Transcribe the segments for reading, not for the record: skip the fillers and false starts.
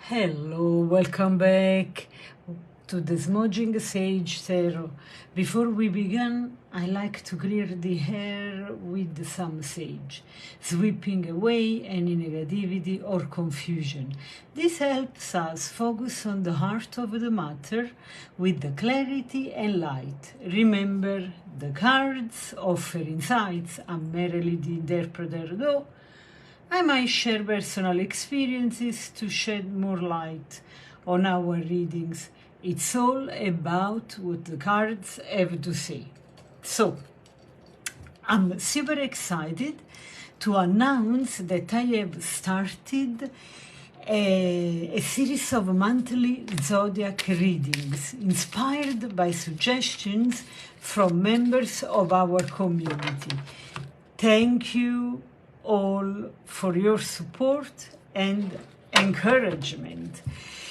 Hello, welcome back to the Smudging Sage Tarot. Before we begin, I like to clear the air with some sage, sweeping away any negativity or confusion. This helps us focus on the heart of the matter with the clarity and light. Remember, the cards offer insights. I'm merely the interpreter, though I might share personal experiences to shed more light on our readings. It's all about what the cards have to say. So, I'm super excited to announce that I have started a series of monthly zodiac readings inspired by suggestions from members of our community. Thank you all for your support and encouragement.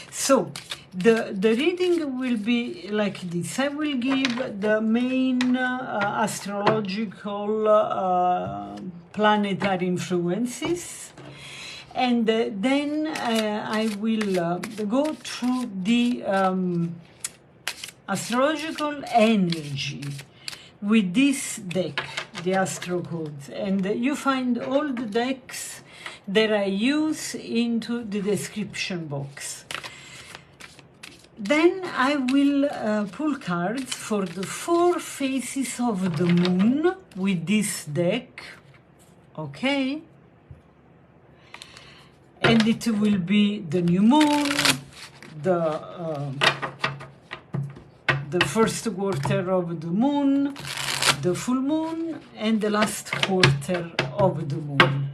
So the reading will be like this. I will give the main astrological planetary influences, and then I will go through the astrological energy with this deck, the Astro Codes, and you find all the decks that I use into the description box. Then I will pull cards for the 4 phases of the moon with this deck, okay? And it will be the new moon, the first quarter of the moon, the full moon, and the last quarter of the moon.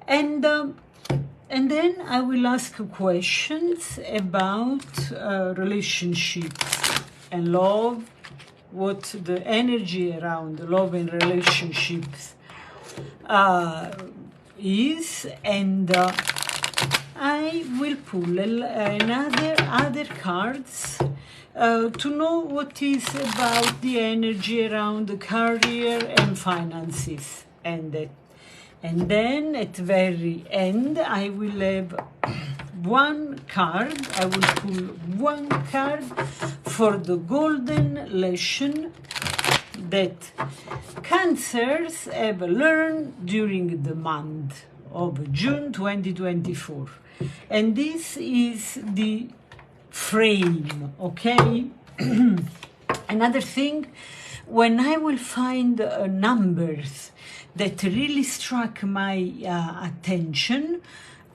And then I will ask questions about relationships and love, what the energy around love and relationships is, and I will pull other cards to know what is about the energy around the career and finances. And then at the very end, I will have one card. I will pull one card for the golden lesson that Cancers have learned during the month of June 2024. And this is the frame, okay? Another thing, when I will find numbers that really struck my attention,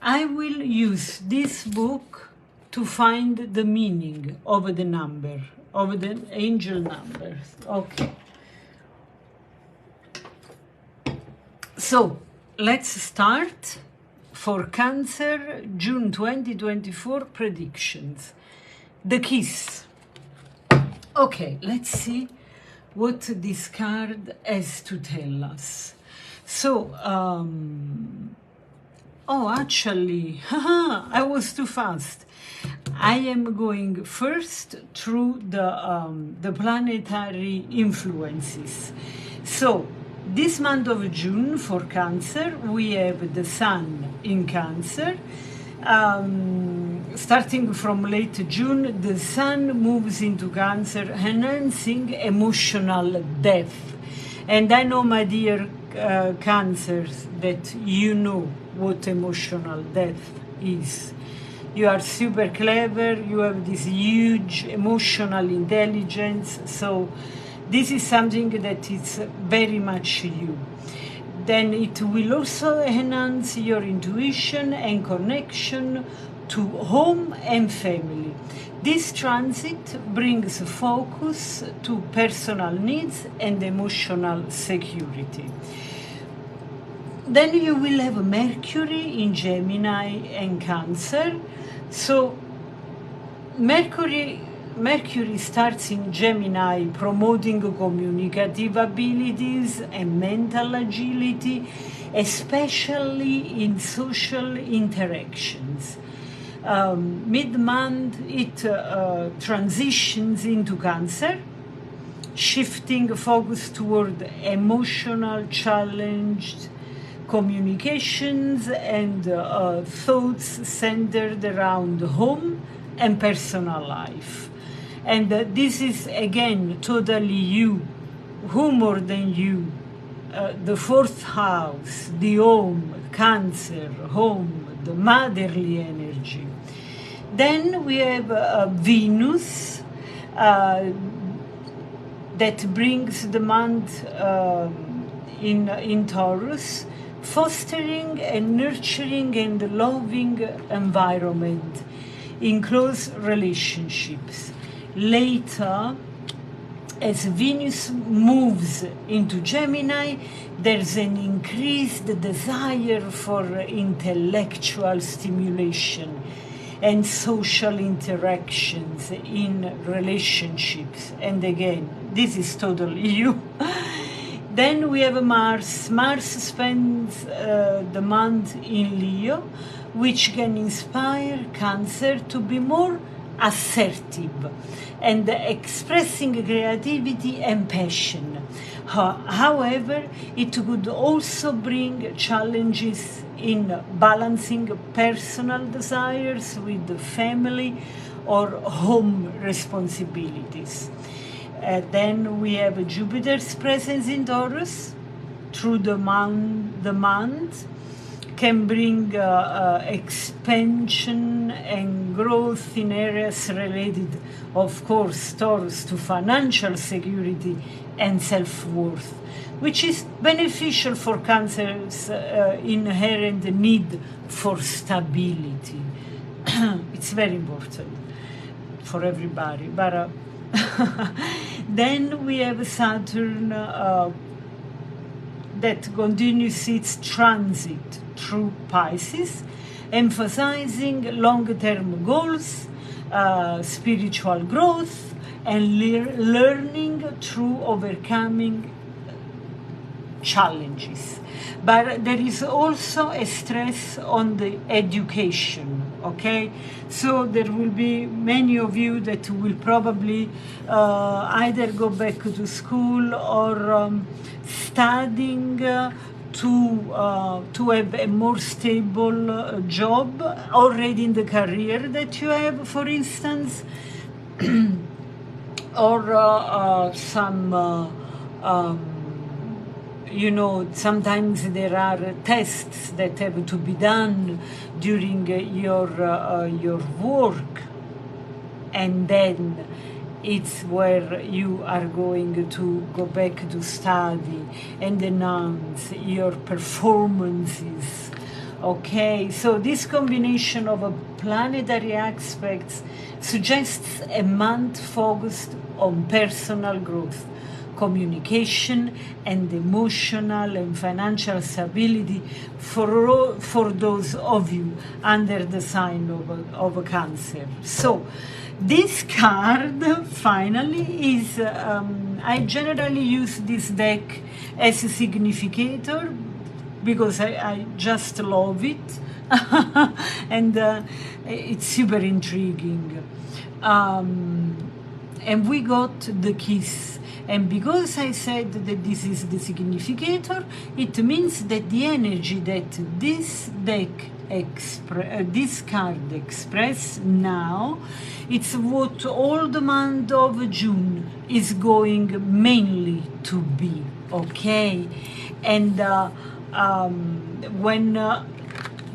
I will use this book to find the meaning of the number, of the angel numbers, okay? So, let's start for Cancer June 2024 predictions. The kiss. Okay, let's see what this card has to tell us. So, actually, I was too fast. I am going first through the planetary influences. So, this month of June for Cancer, we have the Sun in Cancer. Starting from late June, the Sun moves into Cancer, enhancing emotional depth. And I know, my dear Cancers, that you know what emotional depth is. You are super clever, you have this huge emotional intelligence, so this is something that is very much you. Then it will also enhance your intuition and connection to home and family. This transit brings focus to personal needs and emotional security. Then you will have Mercury in Gemini and Cancer. So Mercury starts in Gemini, promoting communicative abilities and mental agility, especially in social interactions. Mid-month, it transitions into Cancer, shifting focus toward emotional challenged communications and thoughts centered around home and personal life. And this is again totally you, who more than you, the fourth house, the home, Cancer, home, the motherly energy. Then we have Venus, that brings the month in Taurus, fostering and nurturing and loving environment in close relationships. Later, as Venus moves into Gemini, there's an increased desire for intellectual stimulation and social interactions in relationships. And again, this is totally you. Then we have Mars. Mars spends the month in Leo, which can inspire Cancer to be more assertive and expressing creativity and passion. However, it could also bring challenges in balancing personal desires with the family or home responsibilities. Then we have Jupiter's presence in Taurus through the month can bring expansion and growth in areas related, of course, Taurus, to financial security and self-worth, which is beneficial for Cancer's inherent need for stability. It's very important for everybody. But then we have Saturn that continues its transit through Pisces, emphasizing long-term goals, spiritual growth, and learning through overcoming challenges. But there is also a stress on the education, okay? So there will be many of you that will probably either go back to school or studying to have a more stable job already in the career that you have, for instance, or some you know, sometimes there are tests that have to be done during your work, and then it's where you are going to go back to study and enhance your performances. Okay, so this combination of planetary aspects suggests a month focused on personal growth, communication, and emotional and financial stability for those of you under the sign of Cancer. So this card finally is, I generally use this deck as a significator because I just love it and it's super intriguing. And we got the kiss. And because I said that this is the significator, it means that the energy that this deck this card express now, it's what all the month of June is going mainly to be, okay? And when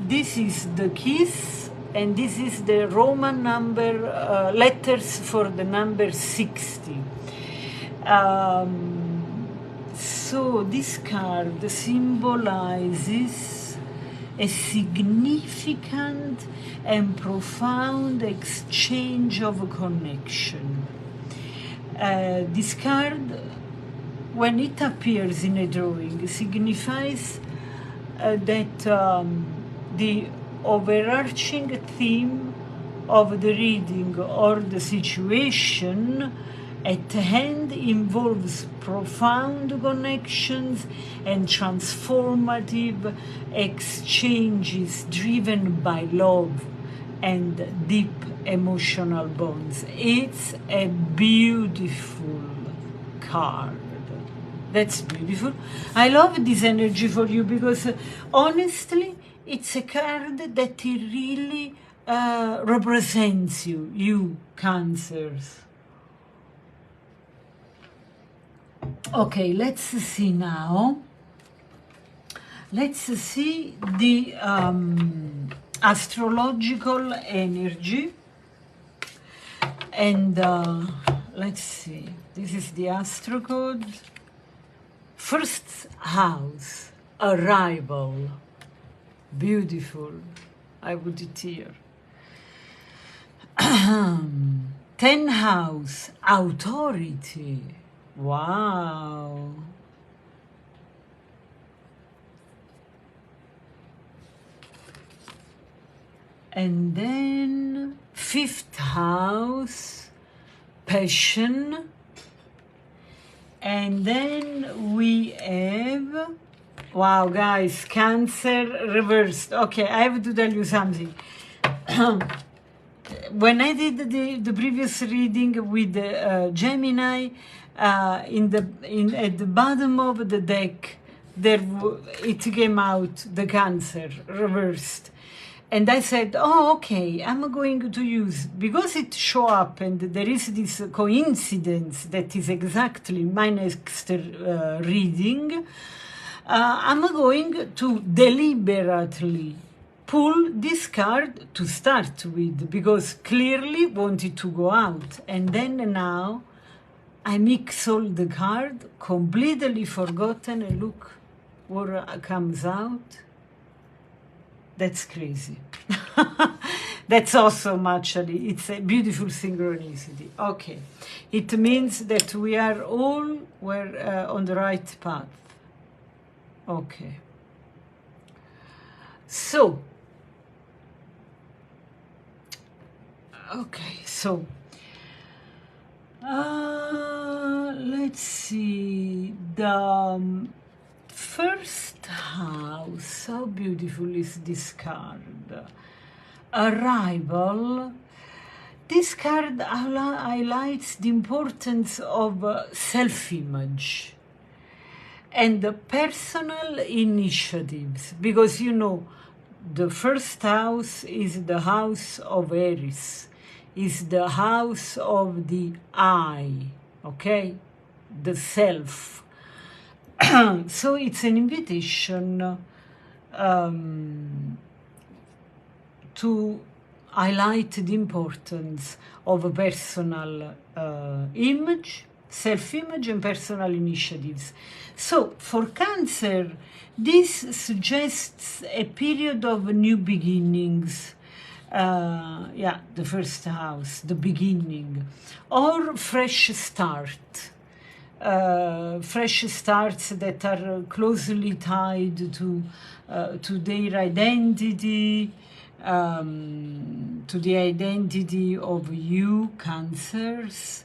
this is the kiss, and this is the Roman number, letters for the number 60. So this card symbolizes a significant and profound exchange of connection. This card, when it appears in a drawing, signifies that the overarching theme of the reading or the situation at hand involves profound connections and transformative exchanges driven by love and deep emotional bonds. It's a beautiful card. That's beautiful. I love this energy for you because honestly, it's a card that it really represents you Cancers. Okay, let's see now. Let's see the astrological energy. And let's see. This is the astro code. First house, arrival. Beautiful. I put it here. 10 house, authority. Wow. And then 5th house, passion. And then we have, wow, guys, Cancer reversed. Okay, I have to tell you something. When I did the previous reading with Gemini, at the bottom of the deck, it came out the Cancer reversed. And I said, oh, okay, I'm going to use, because it show up and there is this coincidence that is exactly my next reading, I'm going to deliberately pull this card to start with, because clearly wanted to go out. And then now I mix all the card, completely forgotten, and look what comes out. That's crazy. That's awesome, actually. It's a beautiful synchronicity. Okay. It means that we are all on the right path. Okay. So, let's see. The first house, how beautiful is this card? Arrival. This card highlights the importance of self-image and the personal initiatives, because you know the first house is the house of Aries, is the house of the I, okay, the self. So it's an invitation to highlight the importance of a personal image, self-image, and personal initiatives. So for Cancer, this suggests a period of new beginnings. The first house, the beginning, or fresh start. Fresh starts that are closely tied to their identity, to the identity of you, Cancers,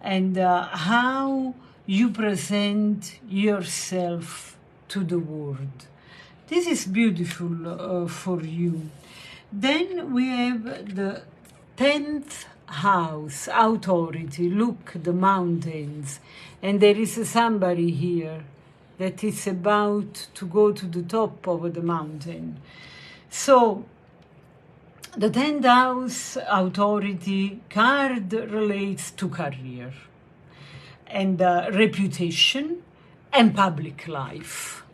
and how you present yourself to the world. This is beautiful for you. Then we have the 10th house, authority. Look, the mountains. And there is somebody here that is about to go to the top of the mountain. So, the 10th house, authority card relates to career and reputation and public life.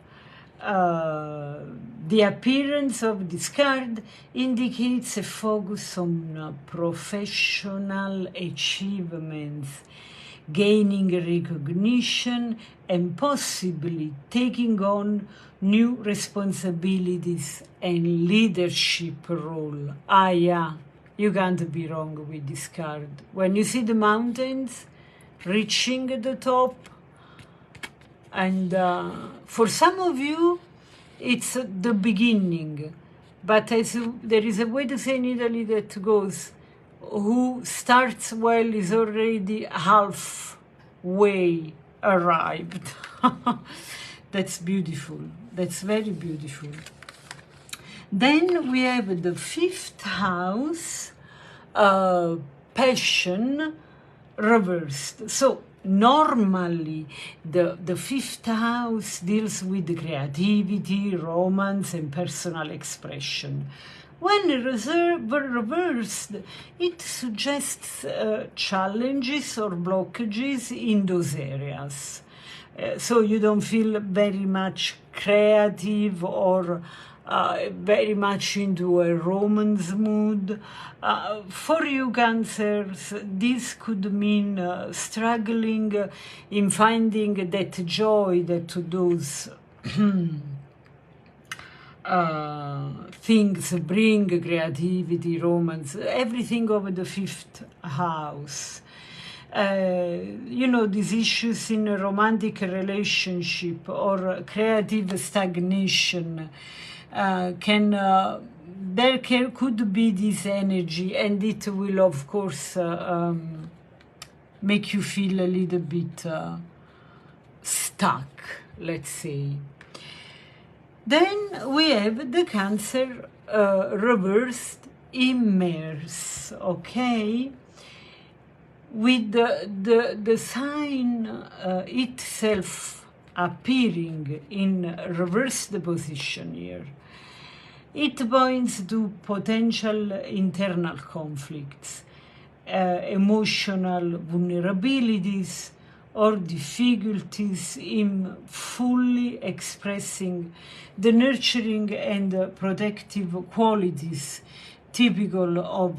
The appearance of this card indicates a focus on professional achievements, gaining recognition, and possibly taking on new responsibilities and leadership role. Yeah, you can't be wrong with this card. When you see the mountains reaching the top, and for some of you, it's the beginning. But there is a way to say in Italy that goes, who starts well is already halfway arrived. That's beautiful. That's very beautiful. Then we have the 5th house, passion reversed. So normally the fifth house deals with creativity, romance, and personal expression. When reversed, it suggests challenges or blockages in those areas. So you don't feel very much creative or very much into a romance mood. For you Cancers, this could mean struggling in finding that joy that those things bring: creativity, romance, everything over the fifth house. These issues in a romantic relationship or creative stagnation could be this energy, and it will of course make you feel a little bit stuck, let's say. Then we have the Cancer reversed in Mars, okay? With the sign itself appearing in reversed position here. It points to potential internal conflicts, emotional vulnerabilities, or difficulties in fully expressing the nurturing and protective qualities typical of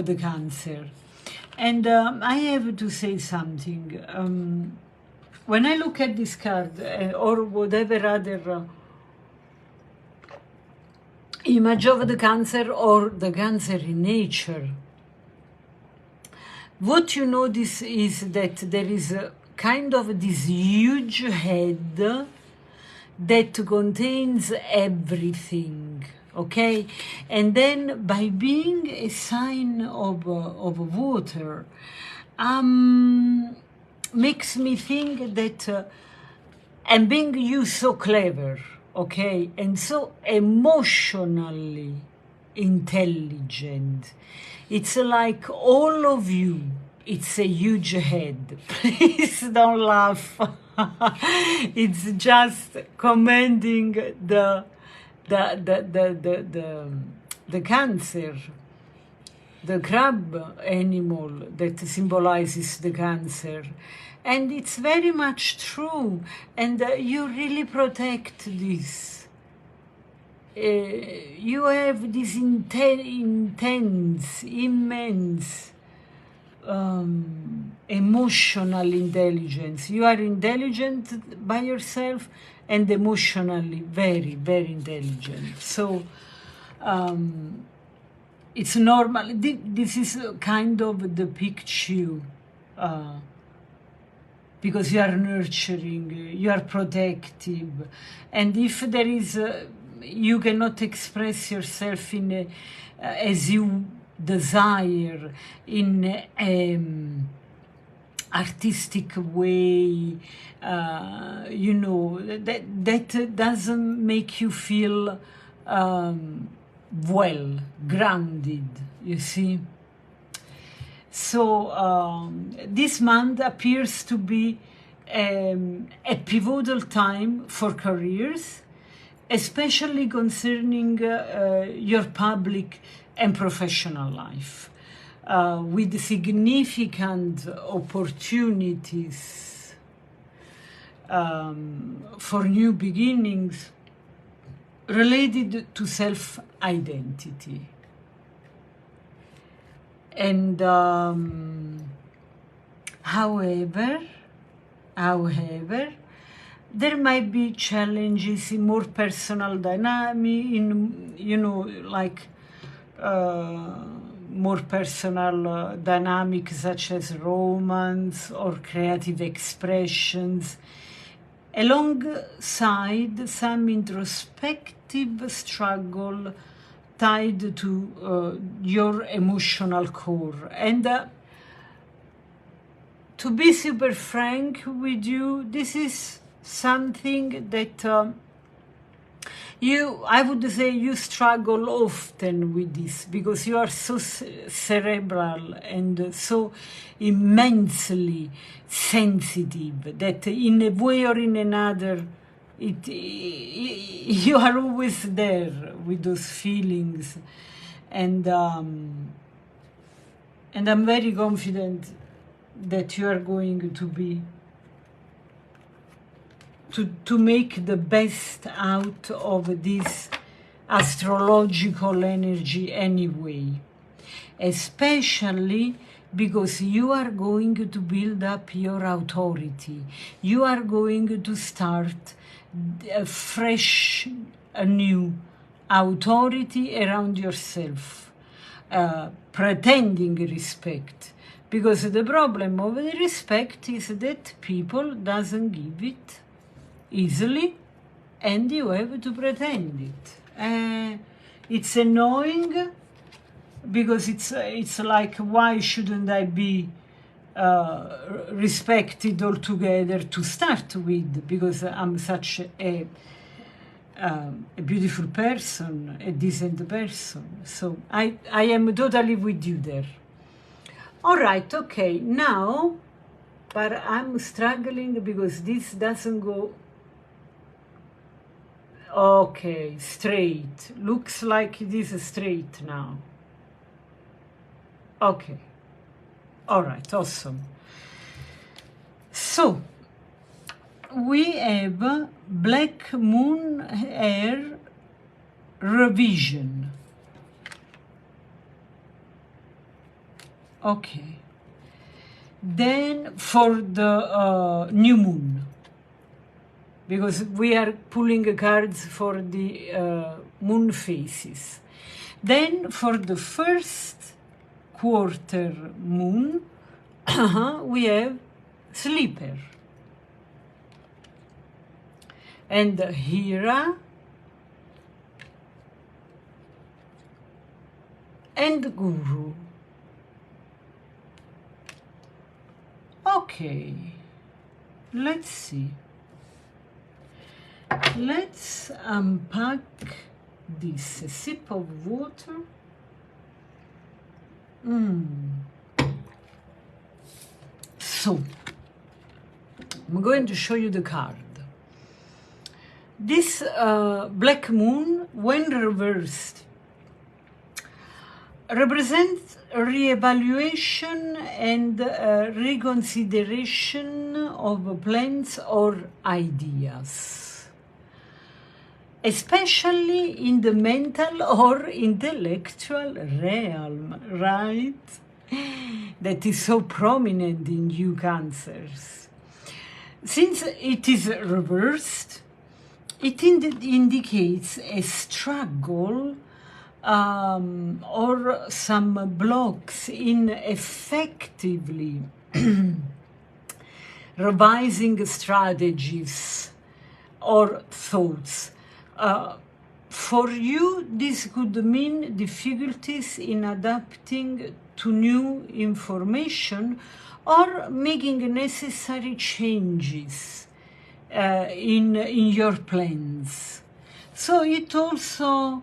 the Cancer. And I have to say something. When I look at this card or whatever other image of the Cancer or the Cancer in nature, what you notice is that there is a kind of this huge head that contains everything, okay? And then by being a sign of water, makes me think that and being you so clever, okay, and so emotionally intelligent, it's like all of you, it's a huge head. Please don't laugh. It's just commending the Cancer, the crab animal that symbolizes the Cancer. And it's very much true, and you really protect this. You have this intense, immense emotional intelligence. You are intelligent by yourself and emotionally very, very intelligent. So it's normal. This is kind of the picture. Because you are nurturing, you are protective, and if there is, you cannot express yourself in as you desire in artistic way, that doesn't make you feel well grounded. You see. So this month appears to be a pivotal time for careers, especially concerning your public and professional life, with significant opportunities for new beginnings related to self-identity. And however, there might be challenges in more personal dynamic, more personal dynamics such as romance or creative expressions, alongside some introspective struggle tied to your emotional core. And to be super frank with you, this is something that I would say you struggle often with this because you are so cerebral and so immensely sensitive that in a way or in another, you are always there with those feelings, and I'm very confident that you are going to be to make the best out of this astrological energy anyway, especially because you are going to build up your authority. You are going to start a fresh, a new authority around yourself, pretending respect. Because the problem of the respect is that people doesn't give it easily, and you have to pretend it. It's annoying because it's like, why shouldn't I be respected altogether to start with? Because I'm such a beautiful person, a decent person. So I am totally with you there. All right, okay, now, but I'm struggling because this doesn't go. Okay, straight. Looks like it is straight now. Okay. All right, awesome. So, we have Black Moon Air Revision. Okay. Then for the new moon, because we are pulling cards for the moon phases. Then for the first quarter moon, we have Sleeper and Hera and Guru. Okay, let's see. Let's unpack this. A sip of water. So, I'm going to show you the card. This Black Moon, when reversed, represents re-evaluation and reconsideration of plans or ideas, especially in the mental or intellectual realm, right? That is so prominent in you Cancers. Since it is reversed, it indicates a struggle or some blocks in effectively revising strategies or thoughts. For you, this could mean difficulties in adapting to new information or making necessary changes in your plans. So it also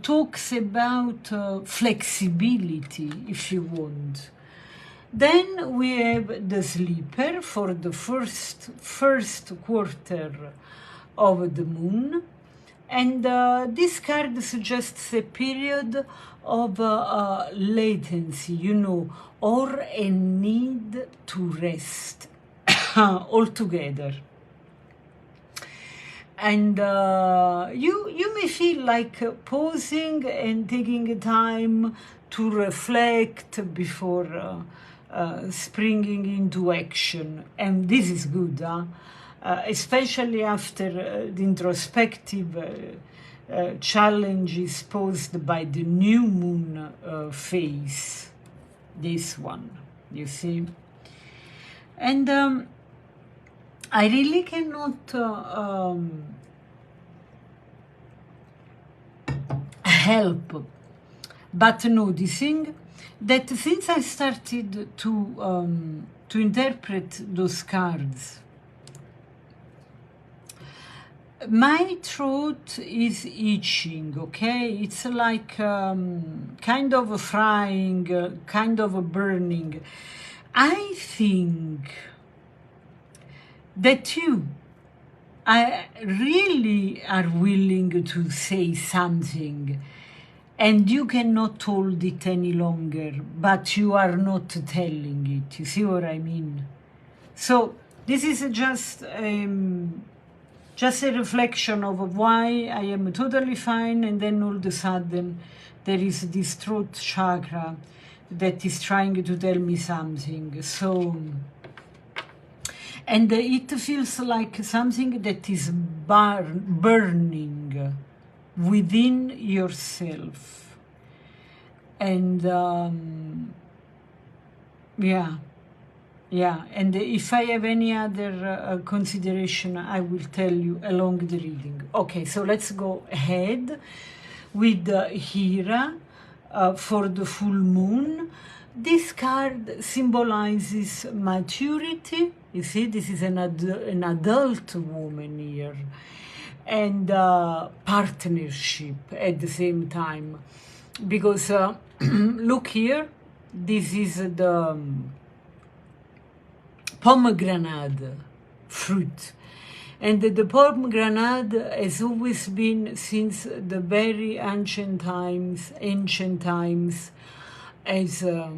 talks about flexibility, if you want. Then we have the Sleeper for the first quarter of the moon. And this card suggests a period of latency, you know, or a need to rest altogether. And you may feel like pausing and taking time to reflect before springing into action. And this is good, huh? Especially after the introspective challenges posed by the new moon phase. This one, you see. And I really cannot help but noticing that since I started to interpret those cards, My throat is itching, okay? It's like kind of a frying, kind of a burning. I think that you really are willing to say something, and you cannot hold it any longer, but you are not telling it. You see what I mean? So this is just a reflection of why I am totally fine, and then all of a sudden there is this throat chakra that is trying to tell me something. So, and it feels like something that is burning within yourself. And yeah, and if I have any other consideration, I will tell you along the reading. Okay, so let's go ahead with Hira for the full moon. This card symbolizes maturity. You see, this is an adult woman here, and partnership at the same time. Because look here, this is the pomegranate fruit. And the pomegranate has always been, since the very ancient times, as a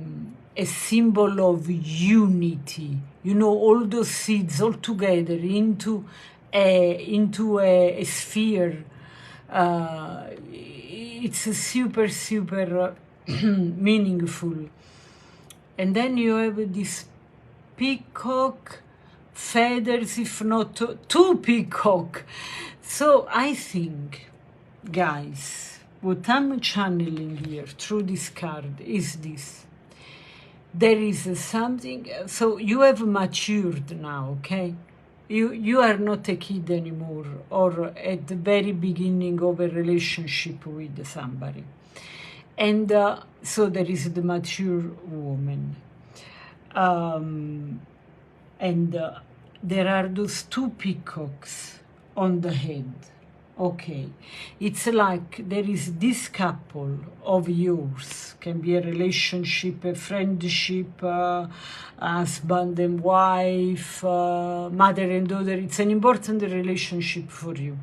symbol of unity. You know, all those seeds all together into a sphere. It's a super meaningful. And then you have this peacock feathers, if not two peacock. So I think, guys, what I'm channeling here through this card is this. There is something, so you have matured now, okay? You are not a kid anymore, or at the very beginning of a relationship with somebody. And so there is the mature woman. And there are those two peacocks on the head. Okay, it's like there is this couple of yours, can be a relationship, a friendship, husband and wife, mother and daughter. It's an important relationship for you.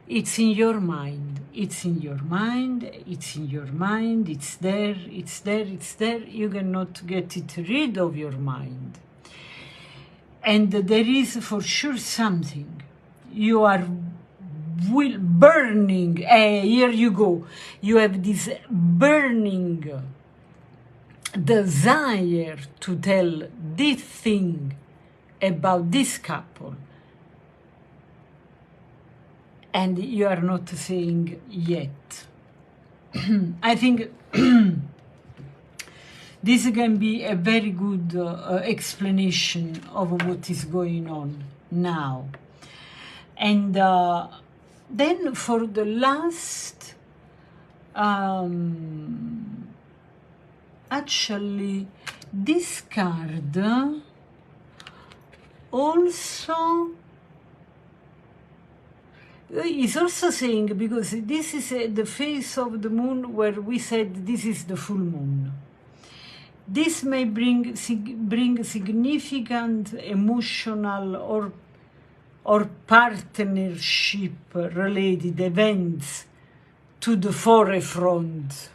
It's in your mind. It's in your mind. It's in your mind. It's there. It's there. It's there. You cannot get it rid of your mind. And there is for sure something. You are burning. Here you go. You have this burning desire to tell this thing about this couple. And you are not saying yet. I think this can be a very good explanation of what is going on now. And then for the last, actually, this card also is also saying, because this is the phase of the moon where we said this is the full moon. This may bring significant emotional or partnership related events to the forefront.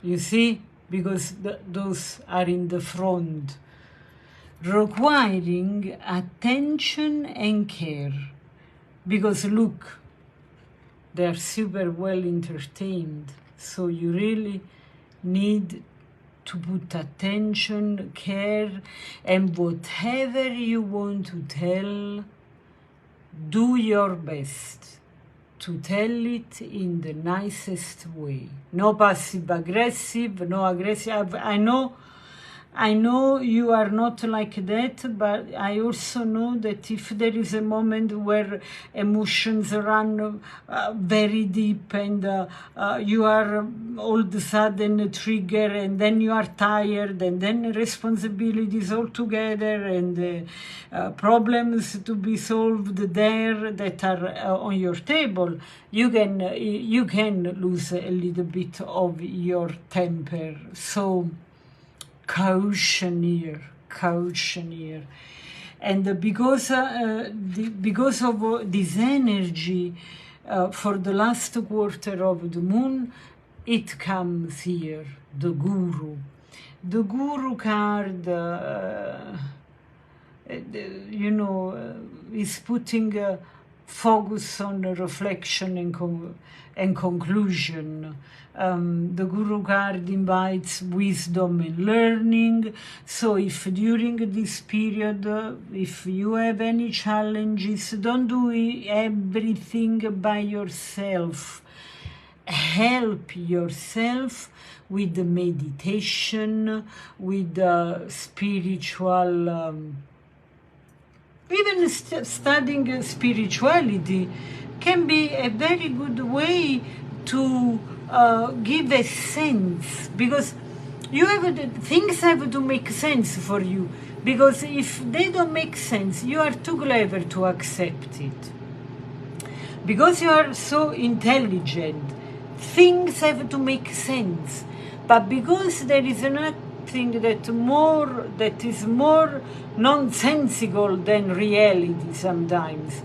You see, because those are in the front, requiring attention and care. Because look, they are super well entertained, so you really need to put attention, care, and whatever you want to tell, do your best to tell it in the nicest way. No passive aggressive, no aggressive. I know I know you are not like that, but I also know that if there is a moment where emotions run very deep and you are all of a sudden triggered, and then you are tired, and then responsibilities altogether, and problems to be solved there that are on your table, you can lose a little bit of your temper. So caution here. And because of this energy, for the last quarter of the moon, it comes here, the guru. The guru card, is putting focus on reflection and conclusion. The Guru card invites wisdom and learning. So if during this period, if you have any challenges, don't do everything by yourself. Help yourself with the meditation, with the spiritual, even studying spirituality can be a very good way to give a sense, because things have to make sense for you, because if they don't make sense, you are too clever to accept it. Because you are so intelligent, things have to make sense. But because there is nothing that is more nonsensical than reality sometimes,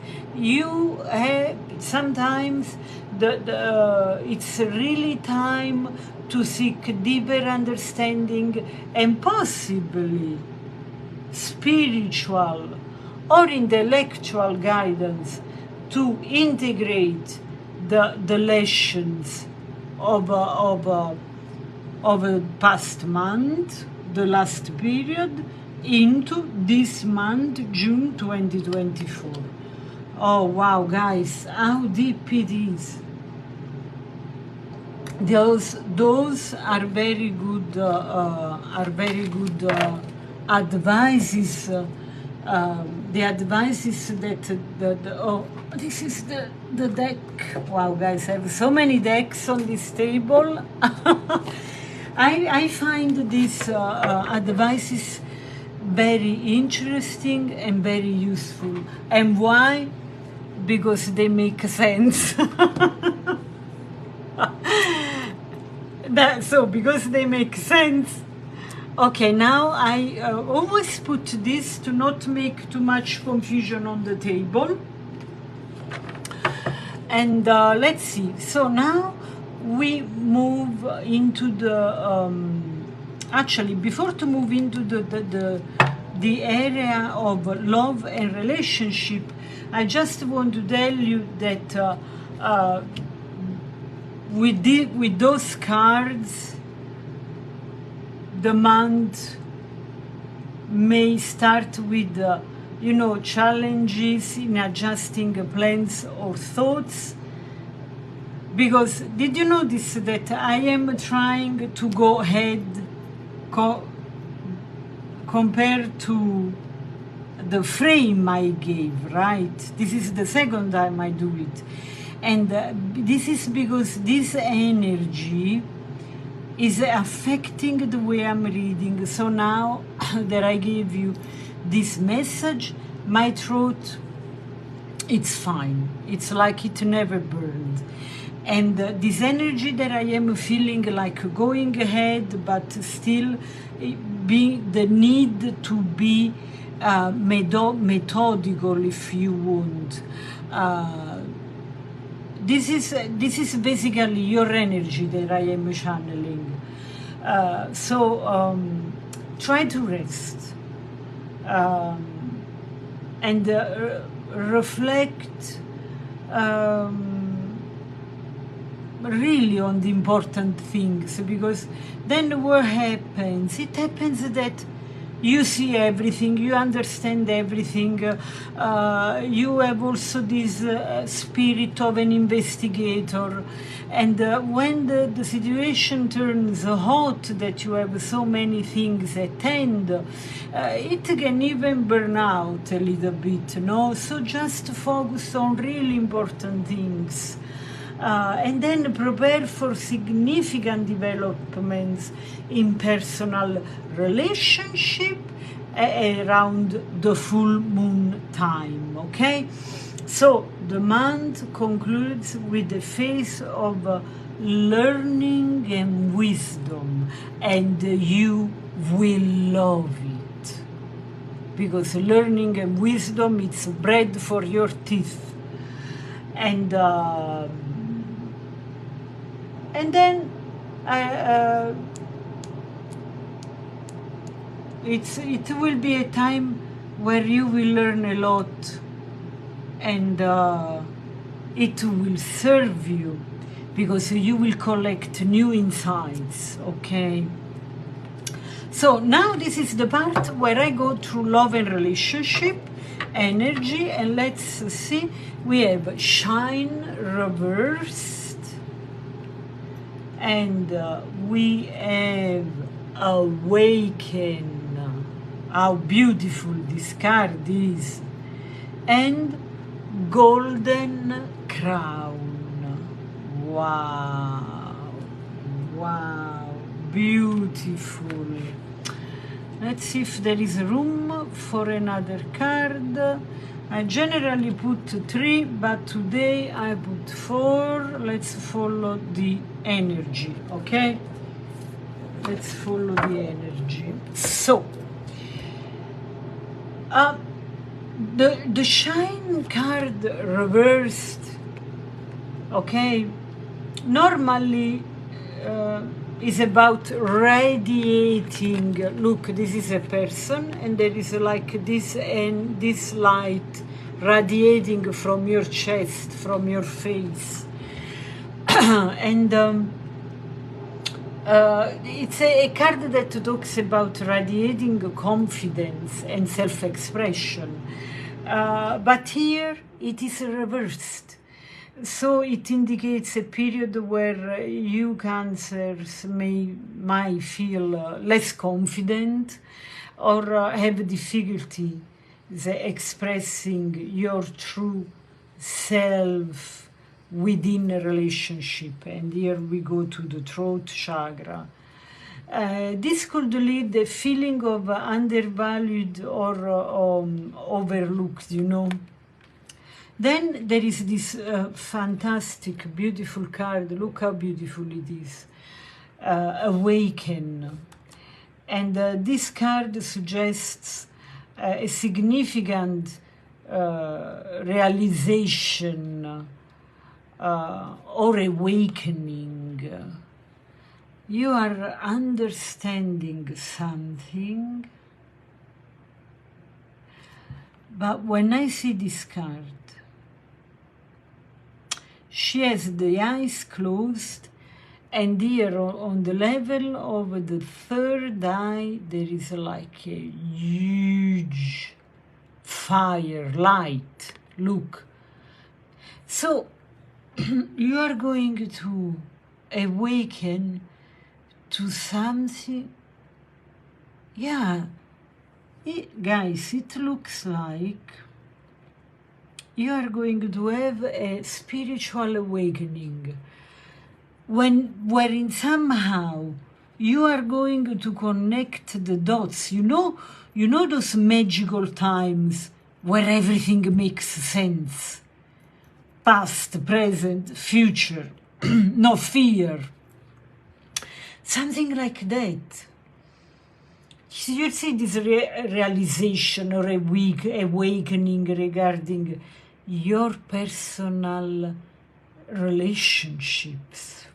sometimes it's really time to seek deeper understanding and possibly spiritual or intellectual guidance to integrate the lessons of a past month, the last period, into this month, June 2024. Oh wow, guys, how deep it is. Those are very good advices. The advices that this is the deck. Wow, guys, I have so many decks on this table. I find these advices very interesting and very useful. And why? Because they make sense. Because they make sense. Okay, now I always put this to not make too much confusion on the table. And let's see. So now we move into the actually, before to move into the area of love and relationship, I just want to tell you that with those cards, the month may start with challenges in adjusting plans or thoughts. Because did you notice that I am trying to go ahead compared to the frame I gave, right? This is the second time I do it. And this is because this energy is affecting the way I'm reading. So now that I gave you this message, my throat, it's fine. It's like it never burned. And this energy that I am feeling like going ahead, but still being the need to be methodical, if you want. This is basically your energy that I am channeling. So try to rest and reflect really on the important things, because then what happens? It happens that You see everything, you understand everything, you have also this spirit of an investigator, and when the situation turns hot, that you have so many things at hand, it can even burn out a little bit, no? So just focus on really important things. And then prepare for significant developments in personal relationship around the full moon time, okay? So the month concludes with the phase of learning and wisdom, and you will love it, because learning and wisdom, it's bread for your teeth. And then it will be a time where you will learn a lot, and it will serve you, because you will collect new insights, okay? So now this is the part where I go through love and relationship energy, and let's see. We have shine reversed, and we have awaken. How beautiful this card is, and golden crown. Wow, wow, beautiful. Let's see if there is room for another card. I generally put 3, but today I put 4. Let's follow the energy, okay? Let's follow the energy. So, the shine card reversed, okay, normally is about radiating. Look, this is a person, and there is like this, and this light radiating from your chest, from your face. And it's a card that talks about radiating confidence and self-expression, but here it is reversed. So it indicates a period where you Cancers might feel less confident, or have difficulty expressing your true self within a relationship. And here we go to the throat chakra. This could lead a feeling of undervalued or overlooked, you know. Then there is this fantastic, beautiful card. Look how beautiful it is. Awaken. And this card suggests a significant realization or awakening. You are understanding something. But when I see this card, she has the eyes closed, and here on the level of the third eye, there is like a huge fire, light. Look. So, you are going to awaken to something. Yeah, guys, it looks like you are going to have a spiritual awakening, wherein somehow you are going to connect the dots. You know those magical times where everything makes sense. Past, present, future, no fear. Something like that. You see this realization or awakening regarding your personal relationships.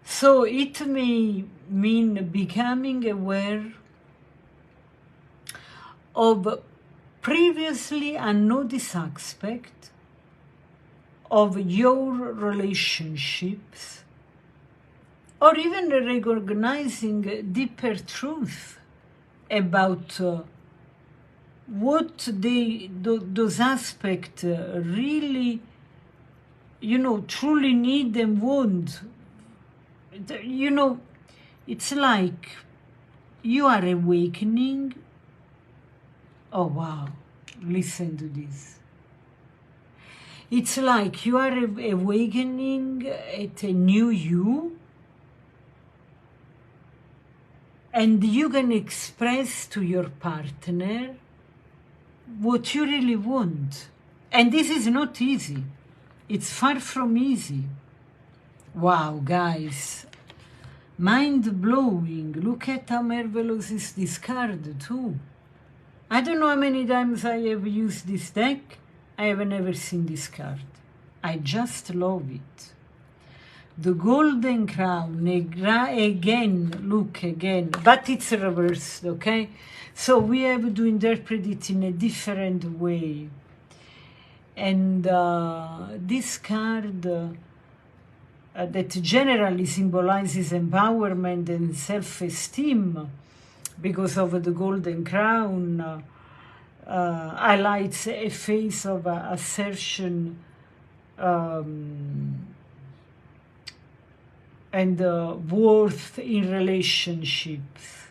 So it may mean becoming aware of previously unnoticed aspect of your relationships, or even recognizing deeper truth about what those aspects really, truly need and want. It's like you are awakening. Oh, wow. Listen to this. It's like you are awakening at a new you, and you can express to your partner what you really want. And this is not easy. It's far from easy. Wow, guys. Mind-blowing. Look at how marvelous is this card, too. I don't know how many times I have used this deck. I have never seen this card. I just love it. The Golden Crown, again, look again, but it's reversed, okay? So we have to interpret it in a different way. And this card that generally symbolizes empowerment and self-esteem because of the Golden Crown, highlights a phase of assertion and worth in relationships.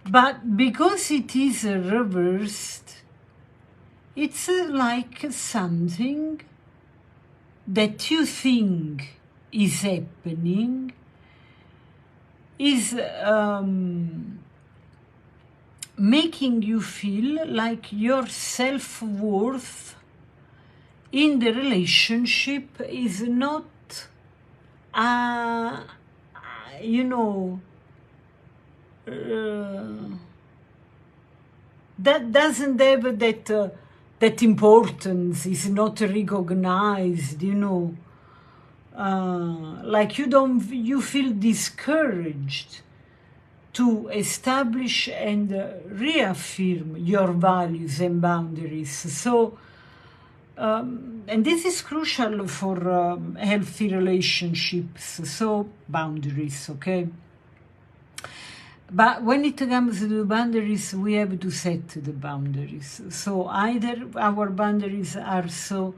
But because it is reversed, it's like something that you think is happening is making you feel like your self-worth in the relationship is not, that doesn't have that importance, is not recognized, like you feel discouraged to establish and reaffirm your values and boundaries. So, and this is crucial for healthy relationships, so boundaries, okay? But when it comes to the boundaries, we have to set the boundaries. So either our boundaries are so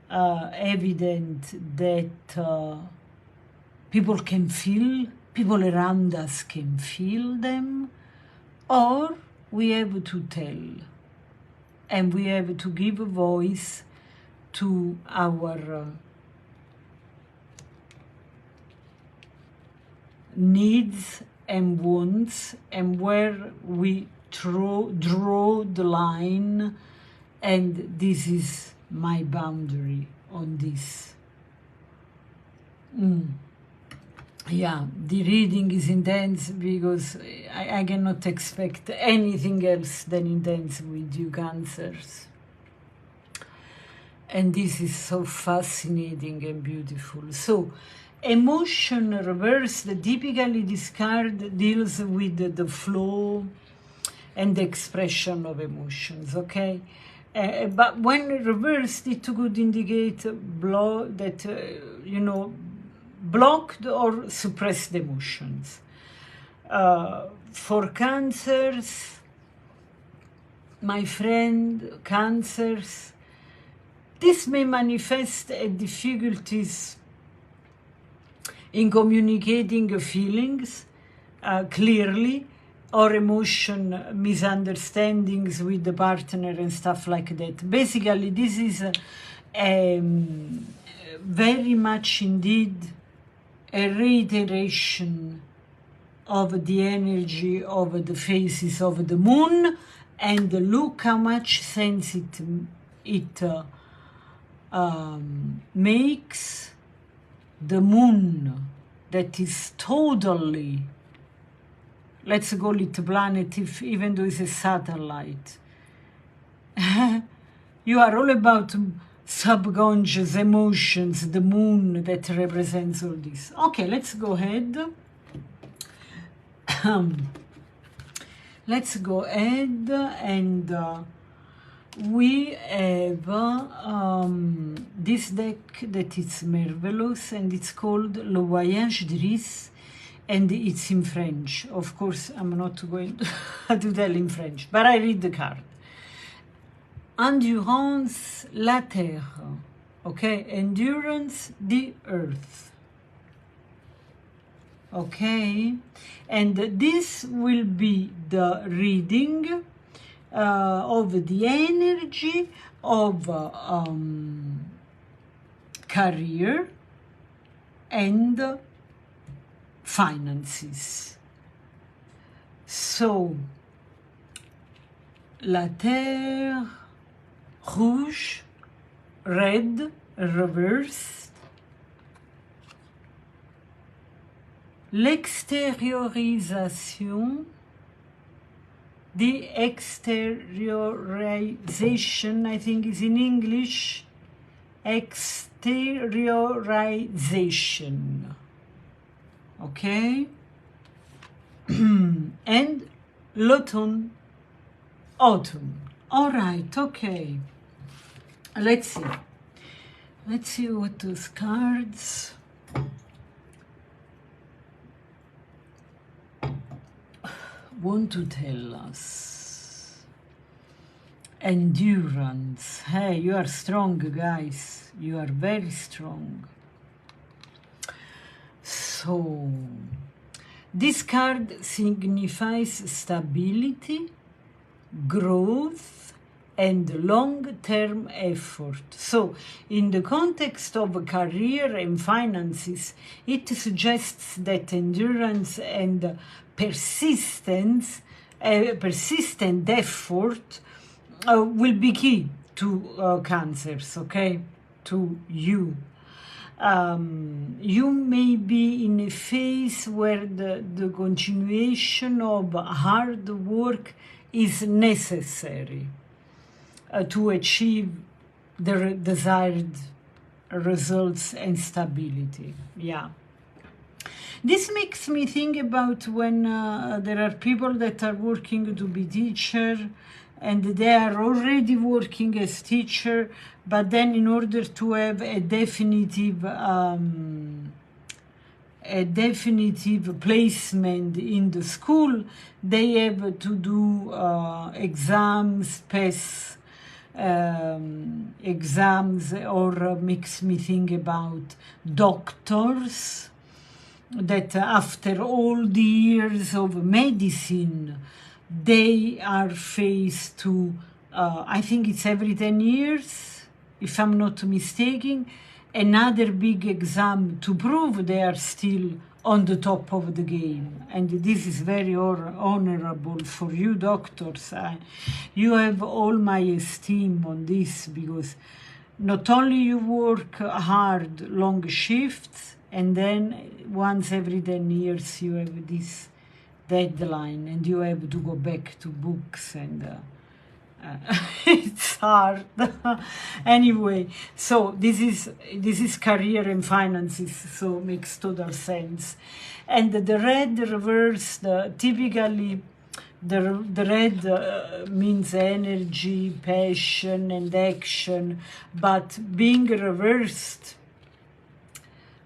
evident that people around us can feel them, or we have to tell, and we have to give a voice to our needs and wants, and where we draw the line, and this is my boundary on this. Yeah, the reading is intense because I cannot expect anything else than intense with you, Cancers. And this is so fascinating and beautiful. So, emotion reversed, typically this card deals with the flow and the expression of emotions, okay? But when reversed, it could indicate blocked or suppressed emotions. For Cancers, my friend, Cancers, this may manifest as difficulties in communicating feelings clearly, or emotion misunderstandings with the partner and stuff like that. Basically, this is very much indeed a reiteration of the energy of the phases of the moon, and look how much sense it makes. The moon, that is totally, let's call it a planet, even though it's a satellite. You are all about subconscious emotions, the moon that represents all this. Okay, let's go ahead. Let's go ahead and we have this deck that is marvelous, and it's called Le Voyage d'Iris, and it's in French. Of course, I'm not going to tell in French, but I read the card. Endurance, la terre. Okay, endurance, the earth. Okay, and this will be the reading of the energy of career and finances. So, la terre, rouge, red, reversed. L'extériorisation, the exteriorization, I think is in English, exteriorization, okay? And l'automne, autumn. All right, okay. Let's see what those cards want to tell us. Endurance. Hey, you are strong, guys. You are very strong. So, this card signifies stability, growth, and long-term effort. So, in the context of career and finances, it suggests that endurance and persistent effort will be key to cancers, okay, to you. You may be in a phase where the continuation of hard work is necessary to achieve the desired results and stability. Yeah. This makes me think about when there are people that are working to be teacher, and they are already working as teacher, but then in order to have a definitive placement in the school, they have to do exams, pass exams, or makes me think about doctors that after all the years of medicine, they are faced to, I think it's every 10 years, if I'm not mistaken, another big exam to prove they are still on the top of the game. And this is very honorable for you, doctors. You have all my esteem on this, because not only you work hard, long shifts, and then once every 10 years you have this deadline, and you have to go back to books, and it's hard. Anyway, so this is career and finances, so makes total sense. And the red reverse, typically the red means energy, passion, and action, but being reversed,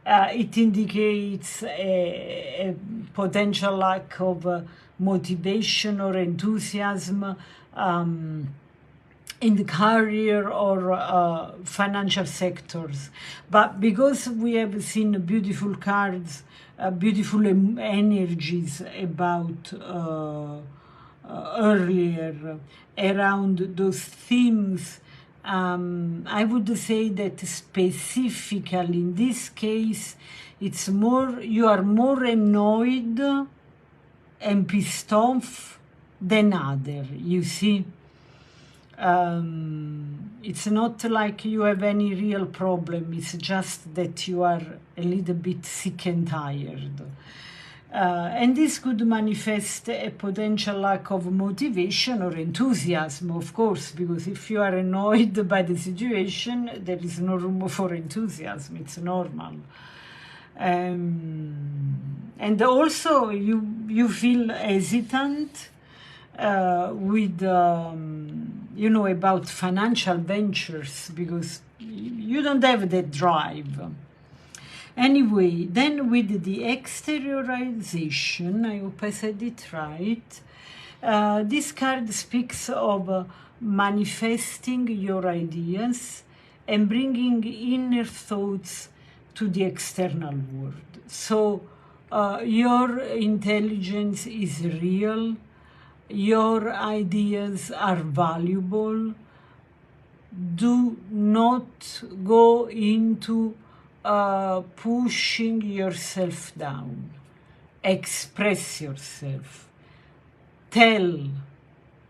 it indicates a potential lack of motivation or enthusiasm in the career or financial sectors. But because we have seen beautiful cards, beautiful energies about earlier around those themes, I would say that specifically in this case, it's more, you are more annoyed and pissed off than other, you see. It's not like you have any real problem, it's just that you are a little bit sick and tired. And this could manifest a potential lack of motivation or enthusiasm, of course, because if you are annoyed by the situation, there is no room for enthusiasm, it's normal. And also you feel hesitant with you know, about financial ventures, because you don't have that drive. Anyway, then with the exteriorization, I hope I said it right, this card speaks of manifesting your ideas and bringing inner thoughts to the external world. So your intelligence is real, your ideas are valuable. Do not go into pushing yourself down. Express yourself. Tell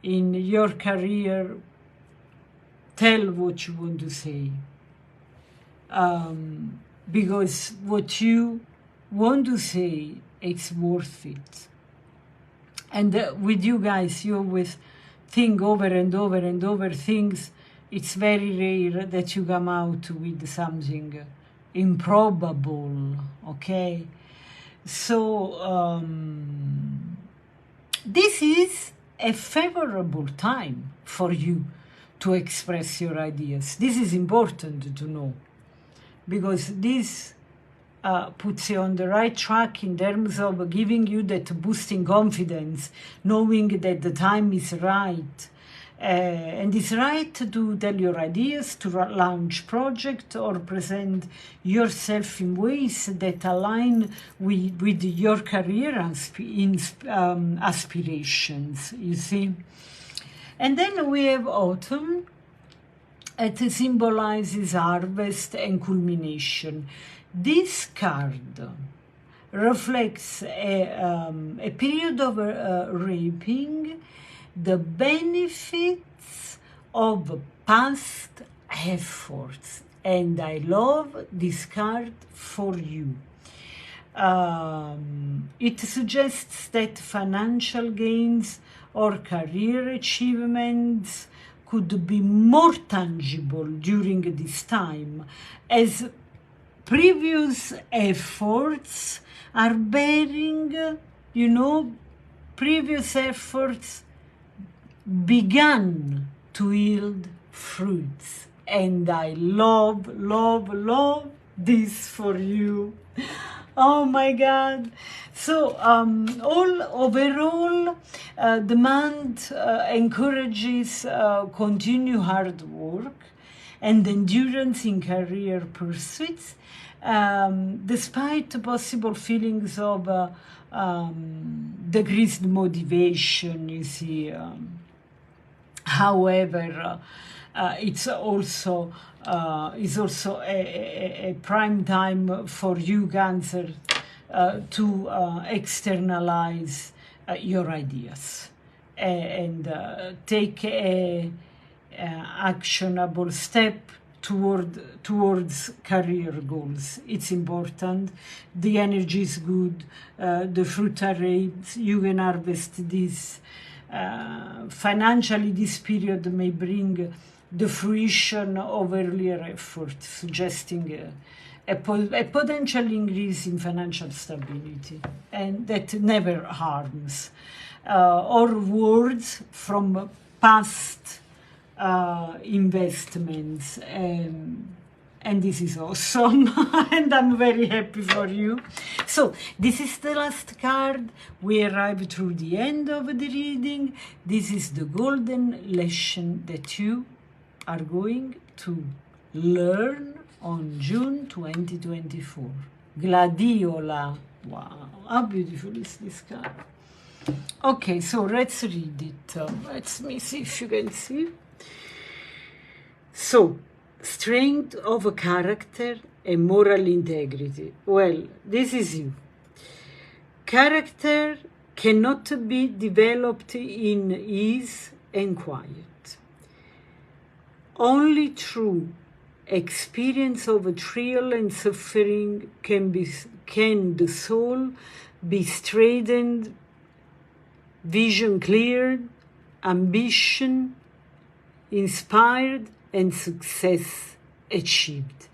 in your career, tell what you want to say. Because what you want to say, it's worth it. And with you guys, you always think over and over and over things. It's very rare that you come out with something improbable, okay? So this is a favorable time for you to express your ideas. This is important to know, because this puts you on the right track in terms of giving you that boosting confidence, knowing that the time is right. And it's right to tell your ideas, to launch project or present yourself in ways that align with your career aspirations, you see. And then we have autumn. It symbolizes harvest and culmination. This card reflects a period of reaping the benefits of past efforts, and I love this card for you. It suggests that financial gains or career achievements could be more tangible during this time, as previous efforts are bearing, you know, previous efforts began to yield fruits. And I love, love, love this for you. Oh my God. So overall, the month encourages continue hard work and endurance in career pursuits, despite possible feelings of decreased motivation, you see. However, it's also a prime time for you, Cancer, to externalize your ideas and take a actionable step towards career goals. It's important. The energy is good. The fruit are ripe. You can harvest this. Financially, this period may bring the fruition of earlier effort, suggesting a potential increase in financial stability, and that never harms. Or words from past investments, and this is awesome. And I'm very happy for you. So this is the last card. We arrived through the end of the reading. This is the golden lesson that you are going to learn on June 2024. Gladiola. Wow, how beautiful is this card. Okay, so let's read it. Let me see if you can see. So, strength of a character and moral integrity. Well, this is you. Character cannot be developed in ease and quiet. Only through experience of trial and suffering can the soul be straightened, vision cleared, ambition inspired, and success achieved.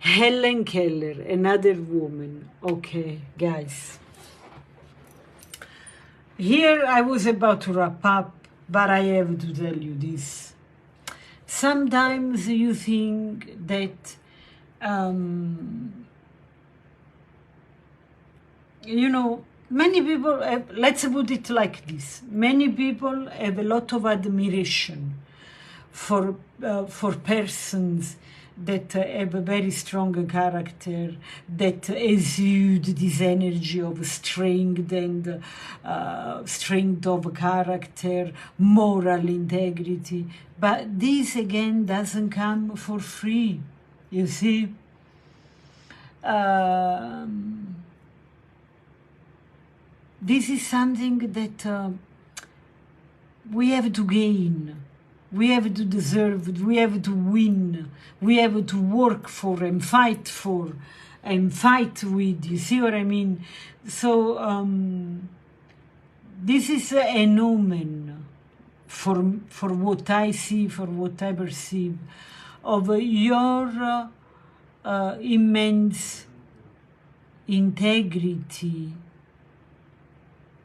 Helen Keller, another woman. Okay, guys. Here I was about to wrap up, but I have to tell you this. Sometimes you think that, you know, many people have, let's put it like this, many people have a lot of admiration for persons that have a very strong character, that exude this energy of strength and strength of character, moral integrity. But this again doesn't come for free, you see. This is something that we have to gain, we have to deserve, we have to win, we have to work for and fight with, you see what I mean? So this is an omen for what I see, for what I perceive, of your immense integrity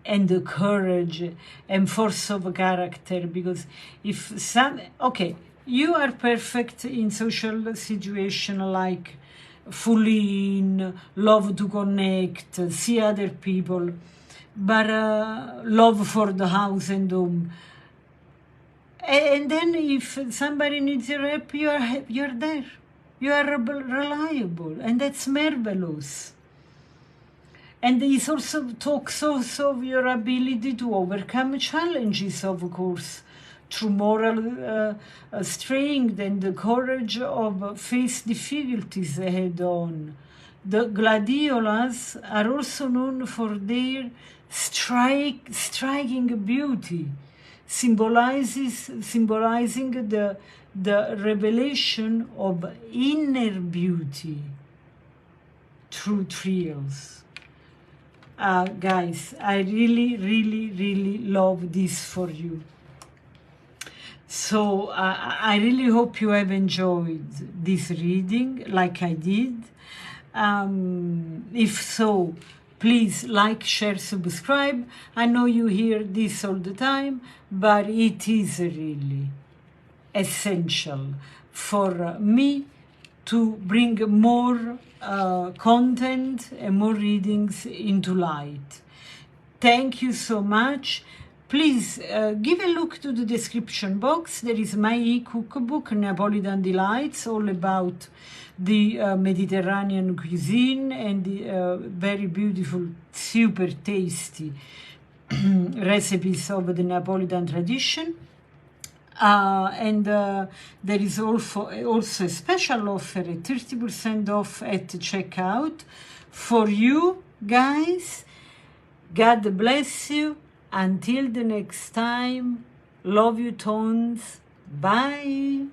and the courage and force of character. Because if some, okay, you are perfect in social situation, like fully in, love to connect, see other people, but love for the house and home. And then if somebody needs your help, you're there. You are reliable, and that's marvelous. And it also talks also of your ability to overcome challenges, of course, through moral strength and the courage of face difficulties head on. The gladiolas are also known for their striking beauty, symbolizing the revelation of inner beauty through trials. Guys, I really love this for you. So I really hope you have enjoyed this reading like I did. If so, please like, share, subscribe. I know you hear this all the time, but it is really essential for me to bring more content and more readings into light. Thank you so much. Please give a look to the description box. There is my e-cookbook, Neapolitan Delights, all about the Mediterranean cuisine and the very beautiful, super tasty recipes of the Neapolitan tradition. And there is also a special offer, a 30% off at checkout for you guys. God bless you. Until the next time, love you tons. Bye.